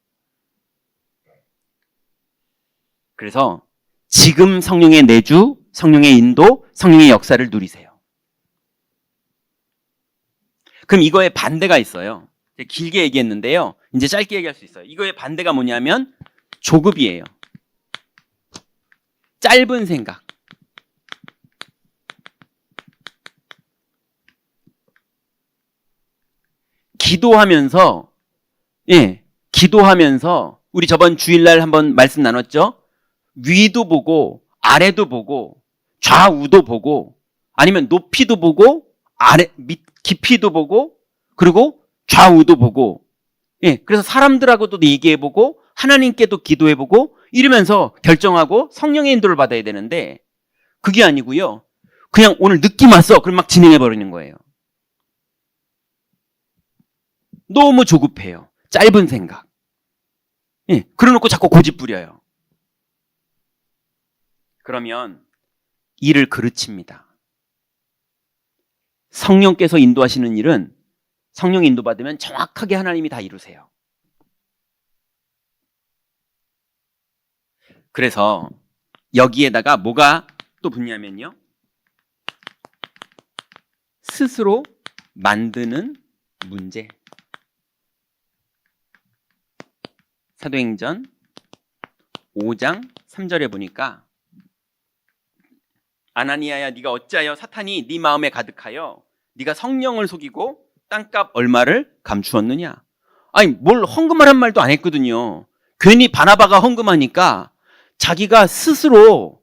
그래서 지금 성령의 내주, 성령의 인도, 성령의 역사를 누리세요. 그럼 이거에 반대가 있어요. 길게 얘기했는데요. 이제 짧게 얘기할 수 있어요. 이거의 반대가 뭐냐면 조급이에요. 짧은 생각. 기도하면서 우리 저번 주일날 한번 말씀 나눴죠? 위도 보고 아래도 보고 좌우도 보고 아니면 높이도 보고 깊이도 보고 그리고 좌우도 보고 그래서 사람들하고도 얘기해보고 하나님께도 기도해보고 이러면서 결정하고 성령의 인도를 받아야 되는데 그게 아니고요. 그냥 오늘 느낌 왔어. 그럼 막 진행해버리는 거예요. 너무 조급해요. 짧은 생각. 그래놓고 자꾸 고집 부려요. 그러면 일을 그르칩니다. 성령께서 인도하시는 일은 성령 인도받으면 정확하게 하나님이 다 이루세요. 그래서 여기에다가 뭐가 또 붙냐면요. 스스로 만드는 문제. 사도행전 5장 3절에 보니까 아나니아야 네가 어찌하여 사탄이 네 마음에 가득하여 네가 성령을 속이고 땅값 얼마를 감추었느냐. 아니 뭘 헌금하란 말도 안 했거든요. 괜히 바나바가 헌금하니까 자기가 스스로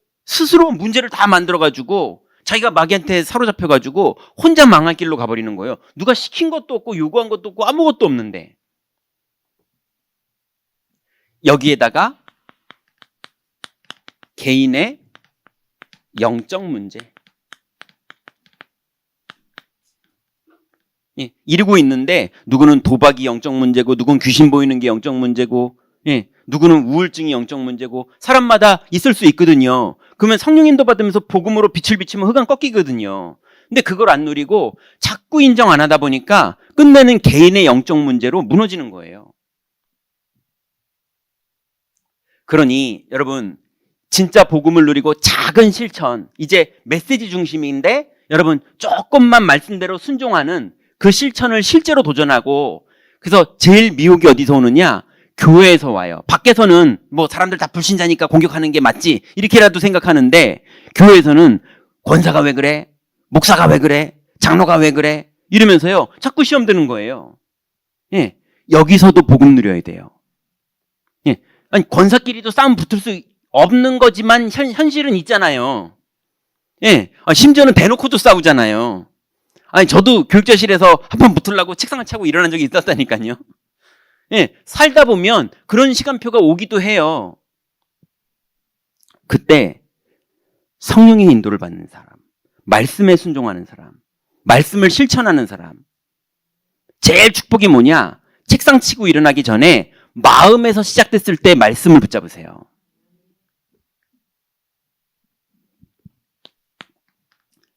문제를 다 만들어가지고 자기가 마귀한테 사로잡혀가지고 혼자 망할 길로 가버리는 거예요. 누가 시킨 것도 없고 요구한 것도 없고 아무것도 없는데. 여기에다가 개인의 영적 문제. 이러고 있는데 누구는 도박이 영적 문제고 누구는 귀신 보이는 게 영적 문제고 누구는 우울증이 영적 문제고 사람마다 있을 수 있거든요. 그러면 성령 인도 받으면서 복음으로 빛을 비치면 흑암 꺾이거든요. 근데 그걸 안 누리고 자꾸 인정 안 하다 보니까 끝내는 개인의 영적 문제로 무너지는 거예요. 그러니 여러분 진짜 복음을 누리고 작은 실천, 이제 메시지 중심인데 여러분 조금만 말씀대로 순종하는 그 실천을 실제로 도전하고 그래서 제일 미혹이 어디서 오느냐? 교회에서 와요. 밖에서는 뭐 사람들 다 불신자니까 공격하는 게 맞지 이렇게라도 생각하는데 교회에서는 권사가 왜 그래? 목사가 왜 그래? 장로가 왜 그래? 이러면서요 자꾸 시험 드는 거예요. 여기서도 복음 누려야 돼요. 아니 권사끼리도 싸움 붙을 수 없는 거지만 현실은 있잖아요. 심지어는 대놓고도 싸우잖아요. 아니 저도 교육자실에서 한번 붙으려고 책상을 차고 일어난 적이 있었다니까요. 살다 보면 그런 시간표가 오기도 해요. 그때 성령의 인도를 받는 사람, 말씀에 순종하는 사람, 말씀을 실천하는 사람. 제일 축복이 뭐냐? 책상 치고 일어나기 전에 마음에서 시작됐을 때 말씀을 붙잡으세요.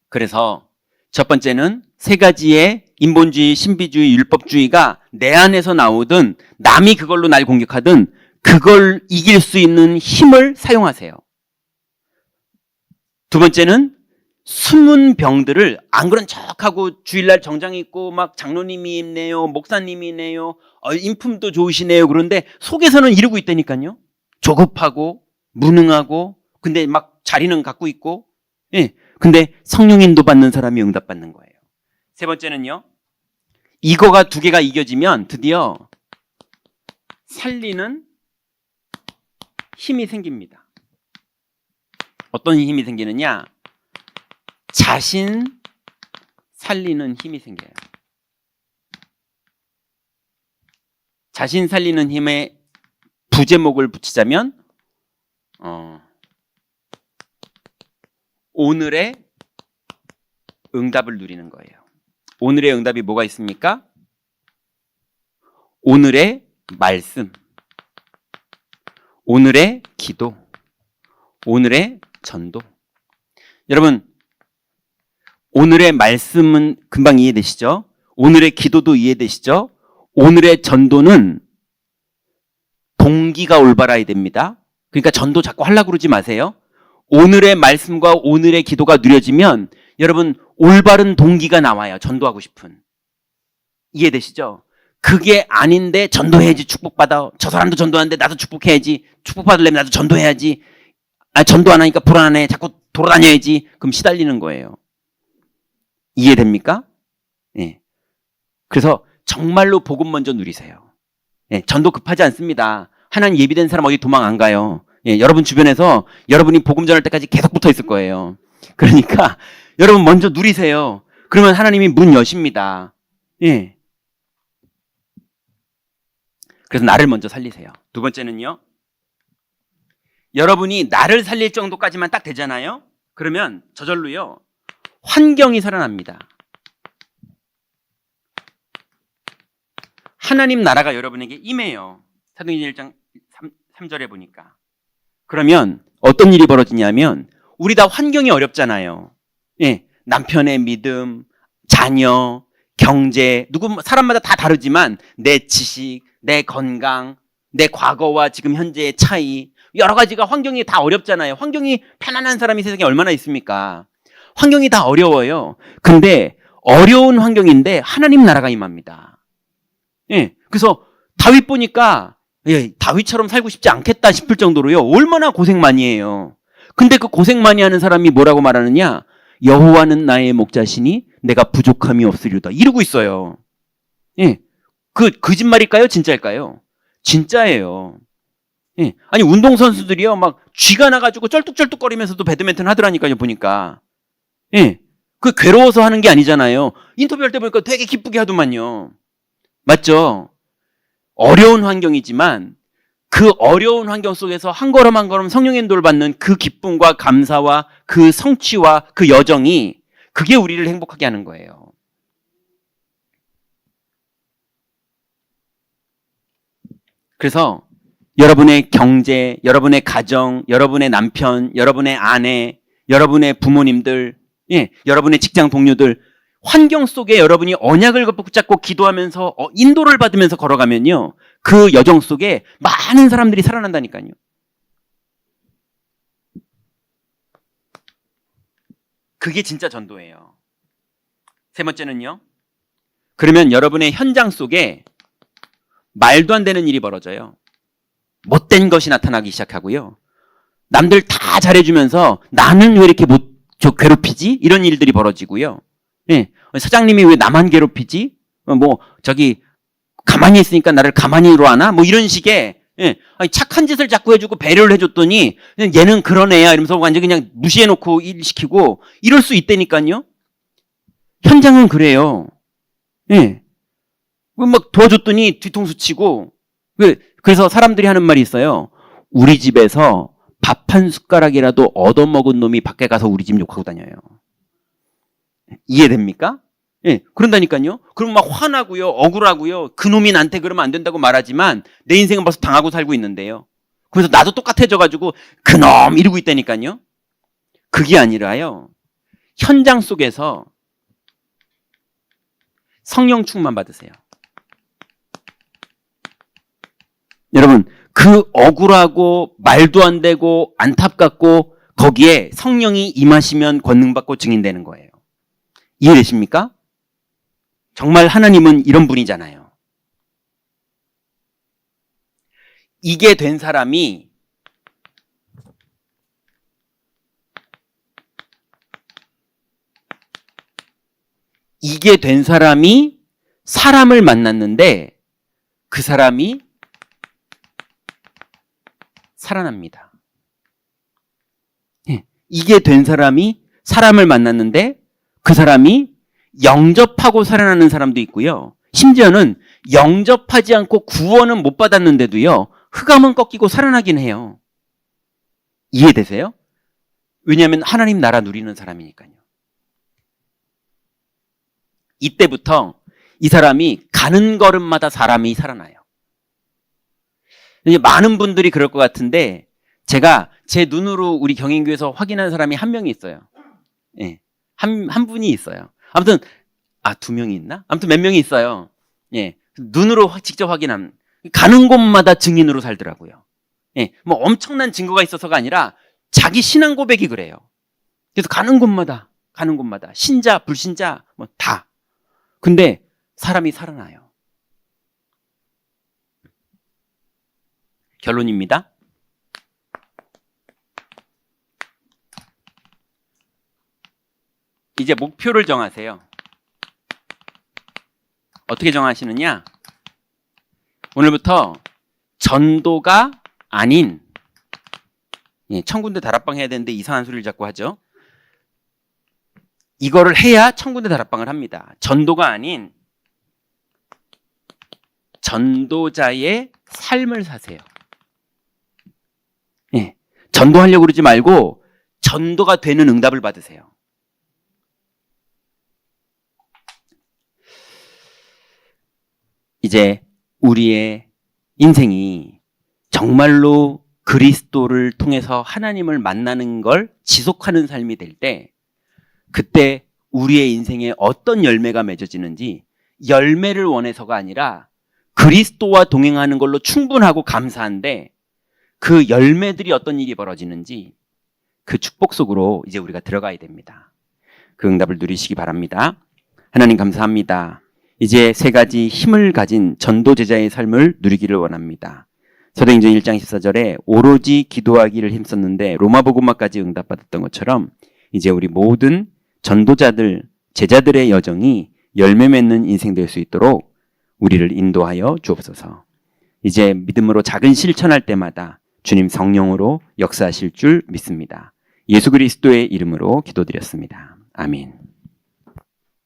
그래서 첫 번째는 세 가지의 인본주의, 신비주의, 율법주의가 내 안에서 나오든 남이 그걸로 날 공격하든 그걸 이길 수 있는 힘을 사용하세요. 두 번째는 숨은 병들을 안 그런 척하고 주일날 정장 입고 막 장로님이 있네요, 목사님이 있네요, 인품도 좋으시네요. 그런데 속에서는 이러고 있다니까요. 조급하고 무능하고 근데 막 자리는 갖고 있고, 예. 근데 성령 인도 받는 사람이 응답받는 거예요. 세 번째는요. 이거가 두 개가 이겨지면 드디어 살리는 힘이 생깁니다. 어떤 힘이 생기느냐? 자신 살리는 힘이 생겨요. 자신 살리는 힘의 부제목을 붙이자면 오늘의 응답을 누리는 거예요. 오늘의 응답이 뭐가 있습니까? 오늘의 말씀, 오늘의 기도, 오늘의 전도. 여러분, 오늘의 말씀은 금방 이해되시죠? 오늘의 기도도 이해되시죠? 오늘의 전도는 동기가 올바라야 됩니다. 그러니까 전도 자꾸 하려고 그러지 마세요. 오늘의 말씀과 오늘의 기도가 누려지면 여러분 올바른 동기가 나와요. 전도하고 싶은. 이해되시죠? 그게 아닌데 전도해야지 축복받아. 저 사람도 전도하는데 나도 축복해야지. 축복받으려면 나도 전도해야지. 전도 안 하니까 불안해. 자꾸 돌아다녀야지. 그럼 시달리는 거예요. 이해됩니까? 예. 그래서 정말로 복음 먼저 누리세요. 예. 전도 급하지 않습니다. 하나님 예비된 사람 어디 도망 안 가요. 예. 여러분 주변에서 여러분이 복음 전할 때까지 계속 붙어 있을 거예요. 그러니까 여러분 먼저 누리세요. 그러면 하나님이 문 여십니다. 예. 그래서 나를 먼저 살리세요. 두 번째는요. 여러분이 나를 살릴 정도까지만 딱 되잖아요. 그러면 저절로요. 환경이 살아납니다. 하나님 나라가 여러분에게 임해요. 사도행전 1장 3절에 보니까. 그러면 어떤 일이 벌어지냐면 우리 다 환경이 어렵잖아요. 예, 남편의 믿음, 자녀, 경제, 사람마다 다 다르지만 내 지식, 내 건강, 내 과거와 지금 현재의 차이, 여러 가지가 환경이 다 어렵잖아요. 환경이 편안한 사람이 세상에 얼마나 있습니까? 환경이 다 어려워요. 근데 어려운 환경인데 하나님 나라가 임합니다. 예, 그래서 다윗 보니까 다윗처럼 살고 싶지 않겠다 싶을 정도로요. 얼마나 고생 많이 해요. 근데 그 고생 많이 하는 사람이 뭐라고 말하느냐? 여호와는 나의 목자시니 내가 부족함이 없으리로다. 이러고 있어요. 예, 그 거짓말일까요? 진짜일까요? 진짜예요. 예, 아니 운동선수들이요. 막 쥐가 나가지고 쩔뚝쩔뚝거리면서도 배드민턴 하더라니까요. 보니까. 예, 그 괴로워서 하는 게 아니잖아요. 인터뷰할 때 보니까 되게 기쁘게 하더만요. 맞죠? 어려운 환경이지만 그 어려운 환경 속에서 한 걸음 한 걸음 성령의 인도를 받는 그 기쁨과 감사와 그 성취와 그 여정이 그게 우리를 행복하게 하는 거예요. 그래서 여러분의 경제, 여러분의 가정, 여러분의 남편, 여러분의 아내, 여러분의 부모님들, 예, 여러분의 직장 동료들 환경 속에 여러분이 언약을 붙잡고 기도하면서 인도를 받으면서 걸어가면요. 그 여정 속에 많은 사람들이 살아난다니까요. 그게 진짜 전도예요. 세 번째는요. 그러면 여러분의 현장 속에 말도 안 되는 일이 벌어져요. 못된 것이 나타나기 시작하고요. 남들 다 잘해주면서 나는 왜 이렇게 괴롭히지? 이런 일들이 벌어지고요. 예, 사장님이 왜 나만 괴롭히지? 가만히 있으니까 나를 가만히로 하나? 이런 식의, 예, 착한 짓을 자꾸 해주고 배려를 해줬더니 얘는 그런 애야 이러면서 완전히 그냥 무시해놓고 일 시키고 이럴 수 있다니까요. 현장은 그래요. 예, 막 도와줬더니 뒤통수 치고. 그래서 사람들이 하는 말이 있어요. 우리 집에서 밥 한 숟가락이라도 얻어먹은 놈이 밖에 가서 우리 집 욕하고 다녀요. 이해됩니까? 예, 그런다니까요. 그럼 막 화나고요, 억울하고요. 그 놈이 나한테 그러면 안 된다고 말하지만 내 인생은 벌써 당하고 살고 있는데요. 그래서 나도 똑같아져가지고 그놈 이러고 있다니까요. 그게 아니라요. 현장 속에서 성령 충만 받으세요. 여러분, 그 억울하고 말도 안 되고 안타깝고 거기에 성령이 임하시면 권능받고 증인되는 거예요. 이해되십니까? 정말 하나님은 이런 분이잖아요. 이게 된 사람이 사람을 만났는데 그 사람이 살아납니다. 예, 이게 된 사람이 사람을 만났는데 그 사람이 영접하고 살아나는 사람도 있고요. 심지어는 영접하지 않고 구원은 못 받았는데도요. 흑암은 꺾이고 살아나긴 해요. 이해되세요? 왜냐하면 하나님 나라 누리는 사람이니까요. 이때부터 이 사람이 가는 걸음마다 사람이 살아나요. 많은 분들이 그럴 것 같은데 제가 제 눈으로 우리 경인교회에서 확인한 사람이 한 명이 있어요. 예, 한 분이 있어요. 아무튼 두 명이 있나? 아무튼 몇 명이 있어요. 예, 눈으로 직접 확인한 가는 곳마다 증인으로 살더라고요. 예, 뭐 엄청난 증거가 있어서가 아니라 자기 신앙 고백이 그래요. 그래서 가는 곳마다 신자 불신자 뭐 다. 근데 사람이 살아나요. 결론입니다. 이제 목표를 정하세요. 어떻게 정하시느냐? 오늘부터 전도가 아닌, 천군데 다락방 해야 되는데 이상한 소리를 자꾸 하죠. 이거를 해야 천군데 다락방을 합니다. 전도가 아닌 전도자의 삶을 사세요. 예, 전도하려고 그러지 말고 전도가 되는 응답을 받으세요. 이제 우리의 인생이 정말로 그리스도를 통해서 하나님을 만나는 걸 지속하는 삶이 될 때 그때 우리의 인생에 어떤 열매가 맺어지는지 열매를 원해서가 아니라 그리스도와 동행하는 걸로 충분하고 감사한데 그 열매들이 어떤 일이 벌어지는지 그 축복 속으로 이제 우리가 들어가야 됩니다. 그 응답을 누리시기 바랍니다. 하나님 감사합니다. 이제 세 가지 힘을 가진 전도 제자의 삶을 누리기를 원합니다. 사도행전 1장 14절에 오로지 기도하기를 힘썼는데 로마복음화까지 응답받았던 것처럼 이제 우리 모든 전도자들, 제자들의 여정이 열매 맺는 인생 될 수 있도록 우리를 인도하여 주옵소서. 이제 믿음으로 작은 실천할 때마다 주님 성령으로 역사하실 줄 믿습니다. 예수 그리스도의 이름으로 기도드렸습니다. 아멘.